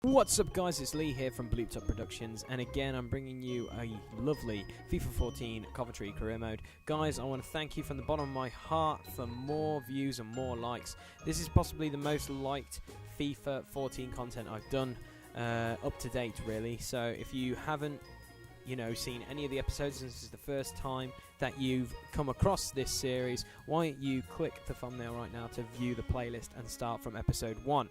What's up guys, it's Lee here from Blooped Up Productions, and again I'm bringing you a lovely FIFA 14 Coventry career mode. Guys, I want to thank you from the bottom of my heart for more views and more likes. This is possibly the most liked FIFA 14 content I've done up to date really, so if you haven't seen any of the episodes and this is the first time that you've come across this series, why don't you click the thumbnail right now to view the playlist and start from episode 1.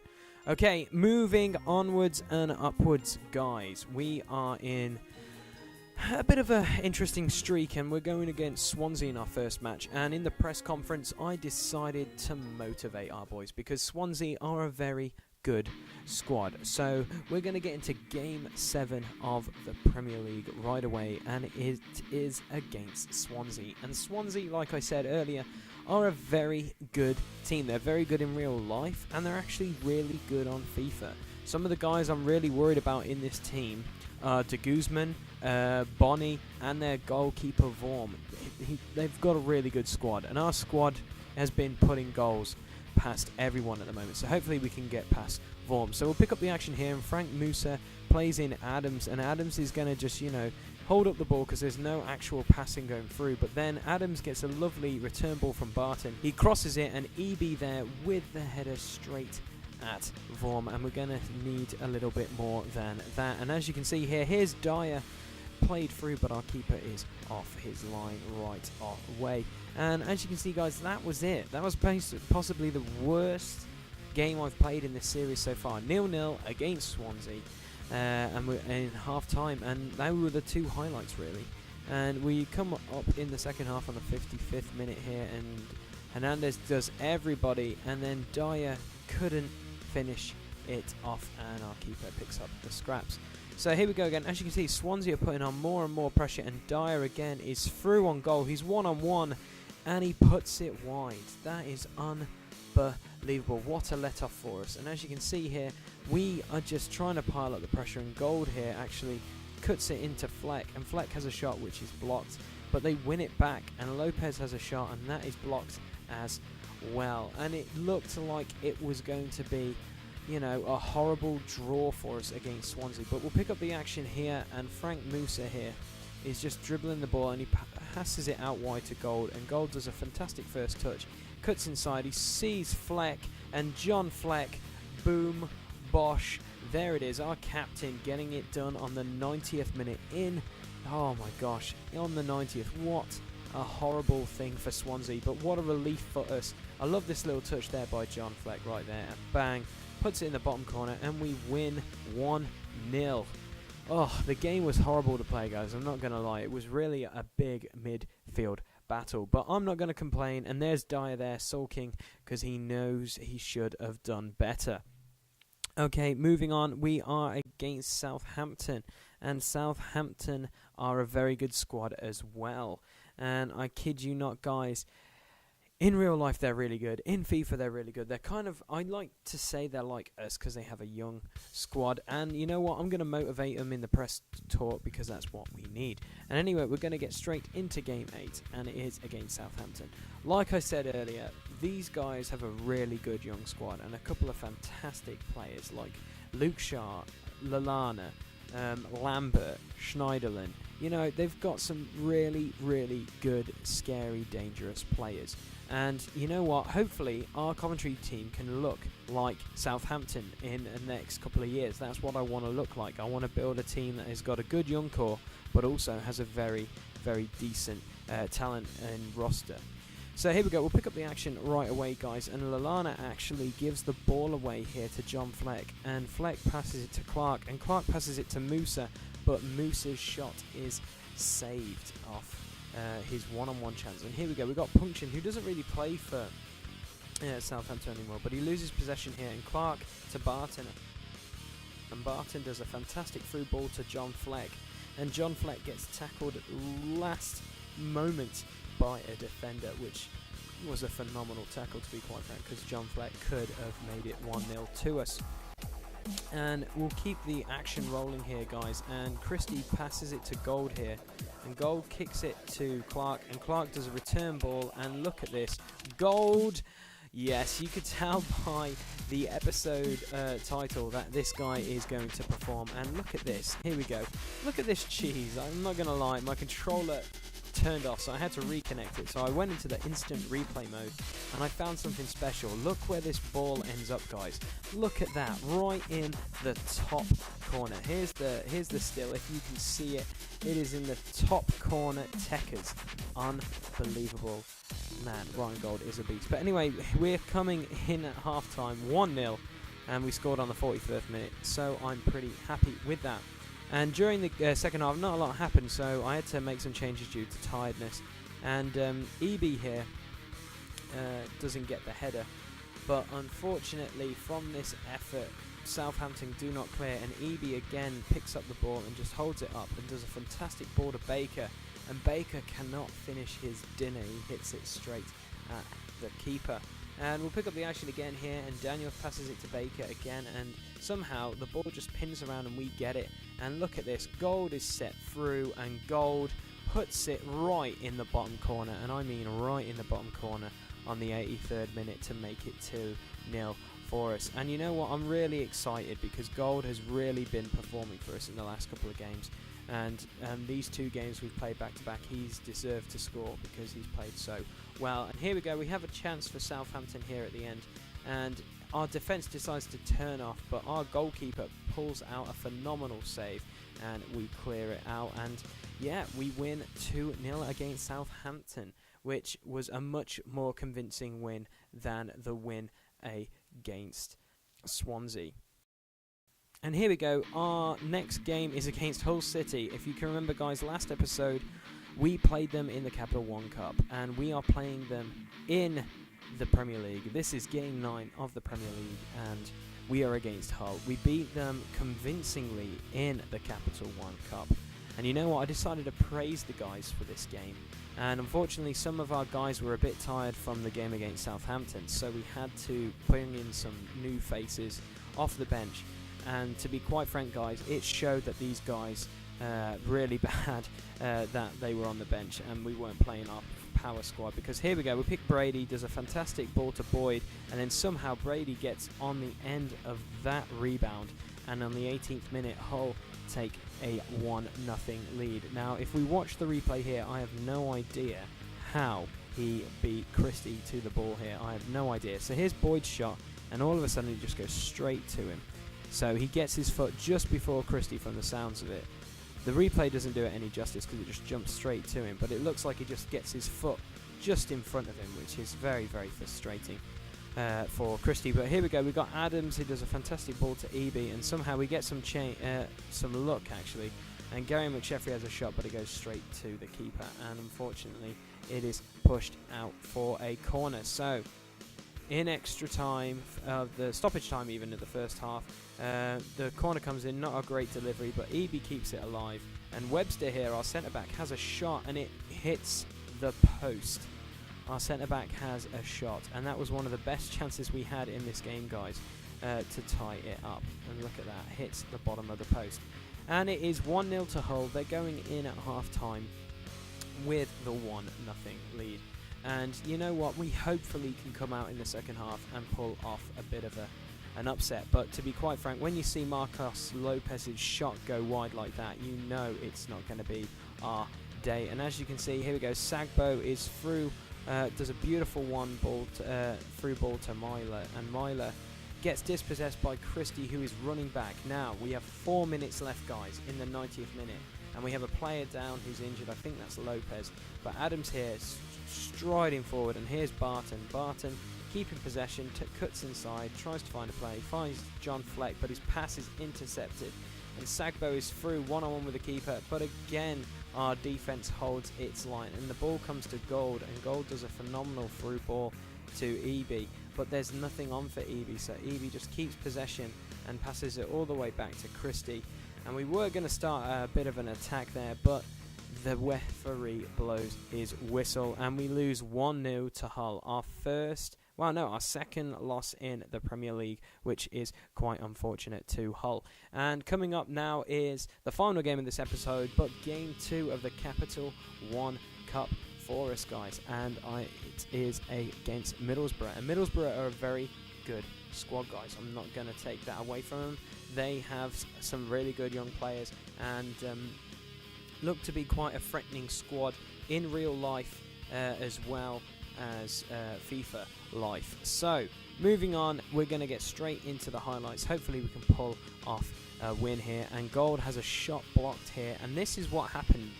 Okay, moving onwards and upwards, guys. We are in a bit of an interesting streak, and we're going against Swansea in our first match. And in the press conference, I decided to motivate our boys because Swansea are a very good squad. So we're going to get into Game 7 of the Premier League right away, and it is against Swansea. And Swansea, like I said earlier, are a very good team. They're very good in real life, and they're actually really good on FIFA. Some of the guys I'm really worried about in this team are De Guzman, Bonnie, and their goalkeeper Vorm. They've got a really good squad, and our squad has been putting goals past everyone at the moment, so hopefully we can get past Vorm. So we'll pick up the action here, and Frank Musa plays in Adams, and Adams is going to just, hold up the ball because there's no actual passing going through, but then Adams gets a lovely return ball from Barton. He crosses it, and EB there with the header straight at Vorm, and we're going to need a little bit more than that. And as you can see here, here's Dyer played through, but our keeper is off his line right away. And as you can see, guys, that was it. That was possibly the worst game I've played in this series so far. 0-0 against Swansea. And we're in half time, and they were the two highlights really. And we come up in the second half on the 55th minute here, and Hernandez does everybody, and then Dyer couldn't finish it off, and our keeper picks up the scraps. So here we go again. As you can see, Swansea are putting on more and more pressure, and Dyer again is through on goal. He's one-on-one, and he puts it wide. That is unbelievable. What a let off for us. And as you can see here, we are just trying to pile up the pressure, and Gauld here actually cuts it into Fleck, and Fleck has a shot which is blocked, but they win it back, and Lopez has a shot, and that is blocked as well. And it looked like it was going to be a horrible draw for us against Swansea, but we'll pick up the action here, and Frank Musa here is just dribbling the ball, and he passes it out wide to Gauld, and Gauld does a fantastic first touch, cuts inside, he sees Fleck, and John Fleck, boom, bosh, there it is, our captain getting it done on the 90th minute in. Oh my gosh, on the 90th, what a horrible thing for Swansea, but what a relief for us. I love this little touch there by John Fleck right there, and bang, puts it in the bottom corner, and we win 1-0. Oh, the game was horrible to play, guys, I'm not going to lie. It was really a big midfield battle, but I'm not going to complain, and there's Dyer there sulking because he knows he should have done better. Okay, moving on, we are against Southampton, and Southampton are a very good squad as well, and I kid you not, guys, in real life they're really good, in FIFA they're really good. They're kind of, I like to say they're like us because they have a young squad, and you know what, I'm going to motivate them in the press talk because that's what we need. And anyway, we're going to get straight into Game 8, and it is against Southampton. Like I said earlier, these guys have a really good young squad and a couple of fantastic players like Luke Shaw, Lallana, Lambert, Schneiderlin. They've got some really, really good, scary, dangerous players. And you know what? Hopefully our Coventry team can look like Southampton in the next couple of years. That's what I want to look like. I want to build a team that has got a good young core, but also has a very, very decent talent and roster. So here we go, we'll pick up the action right away, guys, and Lallana actually gives the ball away here to John Fleck, and Fleck passes it to Clark, and Clark passes it to Musa, but Musa's shot is saved off his one-on-one chance. And here we go, we've got Punction, who doesn't really play for Southampton anymore, but he loses possession here, and Clark to Barton, and Barton does a fantastic through ball to John Fleck, and John Fleck gets tackled at last moment by a defender, which was a phenomenal tackle, to be quite frank, because John Fleck could have made it 1-0 to us. And we'll keep the action rolling here, guys, and Christie passes it to Gauld here, and Gauld kicks it to Clark, and Clark does a return ball, and look at this, Gauld. Yes, you could tell by the episode title that this guy is going to perform. And look at this. Here we go. Look at this cheese. I'm not going to lie. My controller turned off, so I had to reconnect it. So I went into the instant replay mode, and I found something special. Look where this ball ends up, guys. Look at that. Right in the top corner. Here's the still. If you can see it, it is in the top corner. Techers. Unbelievable. Man, Ryan Gauld is a beast. But anyway, we're coming in at half-time, 1-0, and we scored on the 41st minute, so I'm pretty happy with that. And during the second half, not a lot happened, so I had to make some changes due to tiredness. And EB here doesn't get the header, but unfortunately from this effort, Southampton do not clear, and EB again picks up the ball and just holds it up and does a fantastic ball to Baker. And Baker cannot finish his dinner. He hits it straight at the keeper. And we'll pick up the action again here, and Daniel passes it to Baker again, and somehow the ball just pins around and we get it. And look at this, Gauld is set through, and Gauld puts it right in the bottom corner, and I mean right in the bottom corner on the 83rd minute to make it 2-0 for us. And you know what, I'm really excited because Gauld has really been performing for us in the last couple of games. And these two games we've played back-to-back, he's deserved to score because he's played so well. And here we go, we have a chance for Southampton here at the end, and our defence decides to turn off, but our goalkeeper pulls out a phenomenal save, and we clear it out, and yeah, we win 2-0 against Southampton, which was a much more convincing win than the win against Swansea. And here we go, our next game is against Hull City. If you can remember, guys, last episode we played them in the Capital One Cup, and we are playing them in the Premier League. This is game 9 of the Premier League, and we are against Hull. We beat them convincingly in the Capital One Cup. And you know what, I decided to praise the guys for this game. And unfortunately, some of our guys were a bit tired from the game against Southampton, so we had to bring in some new faces off the bench. And to be quite frank, guys, it showed that these guys really bad that they were on the bench and we weren't playing our power squad. Because here we go, we pick Brady, does a fantastic ball to Boyd, and then somehow Brady gets on the end of that rebound, and on the 18th minute, Hull take a 1-0 lead. Now, if we watch the replay here, I have no idea how he beat Christie to the ball here. I have no idea. So here's Boyd's shot, and all of a sudden it just goes straight to him. So he gets his foot just before Christie from the sounds of it. The replay doesn't do it any justice because it just jumps straight to him, but it looks like he just gets his foot just in front of him, which is very, very frustrating for Christie. But here we go, we've got Adams who does a fantastic ball to EB, and somehow we get some luck actually, and Gary McSheffrey has a shot, but it goes straight to the keeper, and unfortunately it is pushed out for a corner. So in extra time, the stoppage time even at the first half, the corner comes in, not a great delivery, but EB keeps it alive, and Webster here, our centre-back, has a shot and it hits the post. Our centre-back has a shot, and that was one of the best chances we had in this game, guys, to tie it up. And look at that, hits the bottom of the post. And it is 1-0 to Hull. They're going in at half-time with the 1-0 lead. And you know what, we hopefully can come out in the second half and pull off a bit of an upset. But to be quite frank, when you see Marcos Lopez's shot go wide like that, you know it's not going to be our day. And as you can see, here we go, Sagbo is through, does a beautiful through ball to Myler, and Myler gets dispossessed by Christie, who is running back. Now, we have 4 minutes left, guys, in the 90th minute, and we have a player down who's injured. I think that's Lopez, but Adams here striding forward, and here's Barton. Barton keeping possession, cuts inside, tries to find a play, finds John Fleck, but his pass is intercepted, and Sagbo is through one-on-one with the keeper, but again our defence holds its line, and the ball comes to Gauld, and Gauld does a phenomenal through ball to EB, but there's nothing on for EB, so EB just keeps possession and passes it all the way back to Christie. And we were going to start a bit of an attack there, but the referee blows his whistle and we lose 1-0 to Hull. Our second loss in the Premier League, which is quite unfortunate to Hull. And coming up now is the final game of this episode, but game 2 of the Capital One Cup for us, guys. And it is against Middlesbrough. And Middlesbrough are a very good squad, guys. I'm not going to take that away from them. They have some really good young players and look to be quite a threatening squad in real life as well as FIFA life. So moving on, we're going to get straight into the highlights. Hopefully we can pull off a win here, and Gauld has a shot blocked here, and this is what happened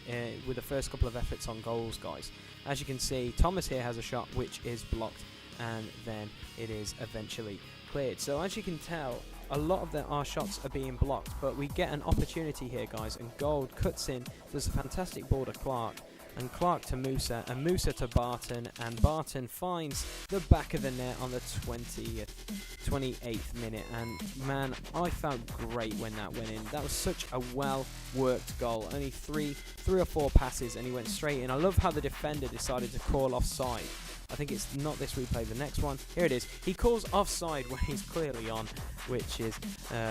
with the first couple of efforts on goals, guys. As you can see, Thomas here has a shot which is blocked, and then it is eventually cleared. So as you can tell, a lot of our shots are being blocked, but we get an opportunity here, guys, and Gauld cuts in, does a fantastic ball to Clark, and Clark to Musa, and Musa to Barton, and Barton finds the back of the net on the 28th minute, and man, I felt great when that went in. That was such a well-worked goal. Only three or four passes, and he went straight in. I love how the defender decided to call offside. I think it's not this replay, the next one. Here it is. He calls offside when he's clearly on, which is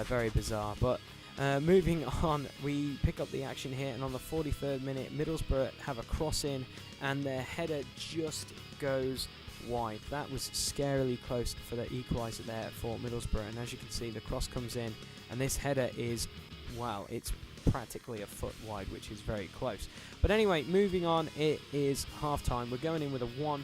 very bizarre. But moving on, we pick up the action here, and on the 43rd minute, Middlesbrough have a cross in, and their header just goes wide. That was scarily close for the equaliser there for Middlesbrough, and as you can see, the cross comes in, and this header is, well, it's practically a foot wide, which is very close. But anyway, moving on, it is half-time. We're going in with a 1-0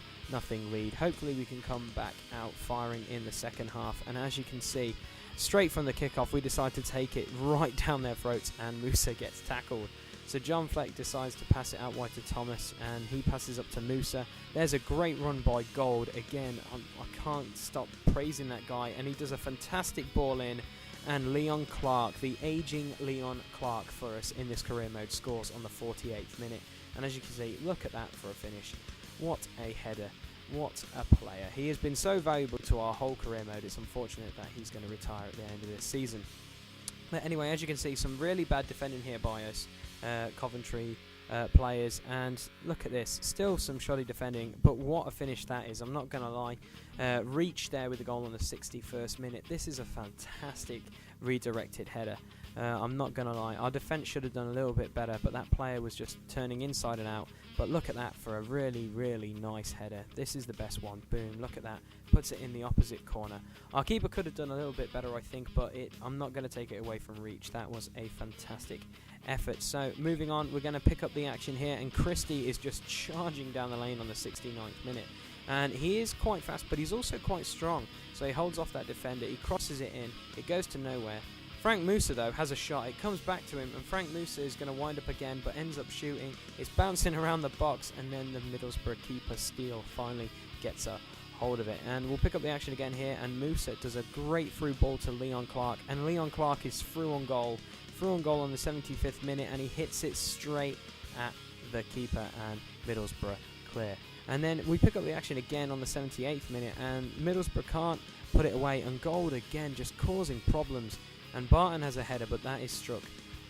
lead. Hopefully we can come back out firing in the second half, and as you can see, straight from the kickoff, we decide to take it right down their throats, and Musa gets tackled. So John Fleck decides to pass it out wide to Thomas, and he passes up to Musa. There's a great run by Gauld. Again, I can't stop praising that guy, and he does a fantastic ball in, and Leon Clark, the aging Leon Clark for us in this career mode, scores on the 48th minute. And as you can see, look at that for a finish. What a header. What a player. He has been so valuable to our whole career mode. It's unfortunate that he's going to retire at the end of this season. But anyway, as you can see, some really bad defending here by us, Coventry players. And look at this. Still some shoddy defending, but what a finish that is. I'm not going to lie. Reach there with the goal on the 61st minute. This is a fantastic redirected header. I'm not going to lie. Our defence should have done a little bit better, but that player was just turning inside and out. But look at that for a really, really nice header. This is the best one. Boom, look at that. Puts it in the opposite corner. Our keeper could have done a little bit better, I think, but I'm not going to take it away from Reach. That was a fantastic effort. So moving on, we're going to pick up the action here, and Christie is just charging down the lane on the 69th minute. And he is quite fast, but he's also quite strong. So he holds off that defender. He crosses it in. It goes to nowhere. Frank Musa, though, has a shot. It comes back to him, and Frank Musa is going to wind up again, but ends up shooting. It's bouncing around the box, and then the Middlesbrough keeper, Steele, finally gets a hold of it. And we'll pick up the action again here, and Musa does a great through ball to Leon Clark, and Leon Clark is through on goal on the 75th minute, and he hits it straight at the keeper, and Middlesbrough clear. And then we pick up the action again on the 78th minute, and Middlesbrough can't put it away, and Gauld again just causing problems. And Barton has a header, but that is struck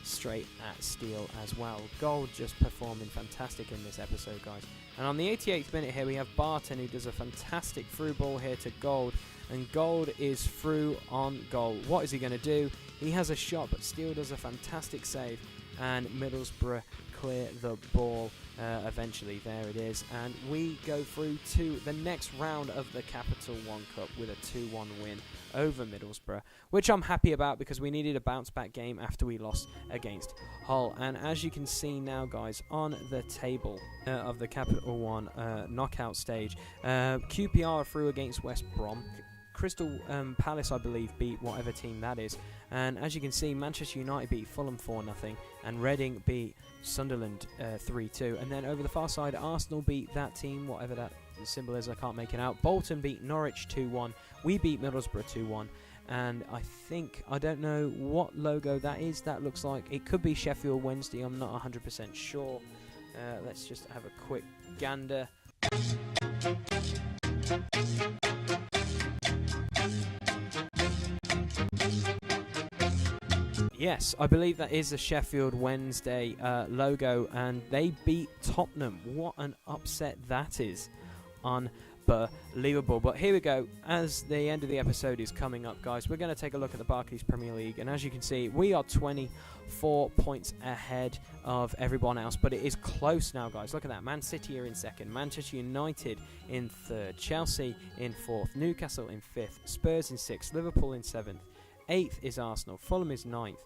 straight at Steele as well. Gauld just performing fantastic in this episode, guys. And on the 88th minute here, we have Barton, who does a fantastic through ball here to Gauld. And Gauld is through on goal. What is he going to do? He has a shot, but Steele does a fantastic save. And Middlesbrough clear the ball eventually. There it is. And we go through to the next round of the Capital One Cup with a 2-1 win over Middlesbrough, which I'm happy about because we needed a bounce back game after we lost against Hull. And as you can see now, guys, on the table of the Capital One knockout stage, QPR are through against West Brom. Crystal Palace, I believe, beat whatever team that is. And as you can see, Manchester United beat Fulham 4-0, and Reading beat Sunderland 3-2. And then over the far side, Arsenal beat that team, whatever that symbol is, I can't make it out. Bolton beat Norwich 2-1. We beat Middlesbrough 2-1. And I don't know what logo that is. That looks like it could be Sheffield Wednesday. I'm not 100% sure. Let's just have a quick gander. Yes, I believe that is the Sheffield Wednesday logo, and they beat Tottenham. What an upset that is. Unbelievable. But here we go. As the end of the episode is coming up, guys, we're going to take a look at the Barclays Premier League, and as you can see, we are 24 points ahead of everyone else, but it is close now, guys. Look at that. Man City are in second, Manchester United in third, Chelsea in fourth, Newcastle in fifth, Spurs in sixth, Liverpool in seventh, 8th is Arsenal, Fulham is 9th,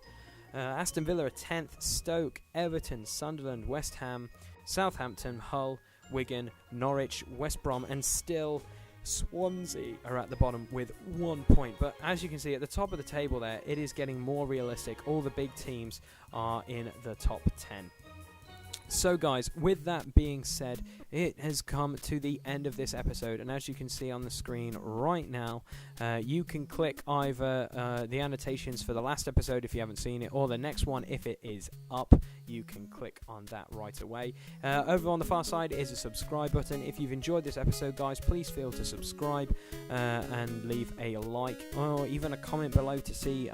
Aston Villa are 10th, Stoke, Everton, Sunderland, West Ham, Southampton, Hull, Wigan, Norwich, West Brom, and still Swansea are at the bottom with 1 point. But as you can see at the top of the table there, it is getting more realistic. All the big teams are in the top 10. So guys, with that being said, it has come to the end of this episode, and as you can see on the screen right now, you can click either the annotations for the last episode if you haven't seen it, or the next one if it is up. You can click on that right away. Over on the far side is a subscribe button. If you've enjoyed this episode, guys, please feel to subscribe and leave a like or even a comment below to see,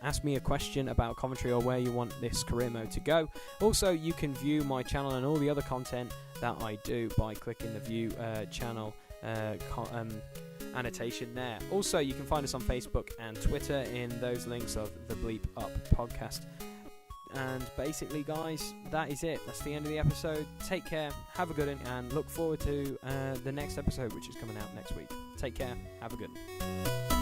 ask me a question about Coventry or where you want this career mode to go. Also, you can view my channel and all the other content that I do by clicking the view channel annotation there. Also, you can find us on Facebook and Twitter in those links of the Bleep Up podcast. And basically, guys, that is it. That's the end of the episode. Take care, have a good one, and look forward to the next episode, which is coming out next week. Take care, have a good one.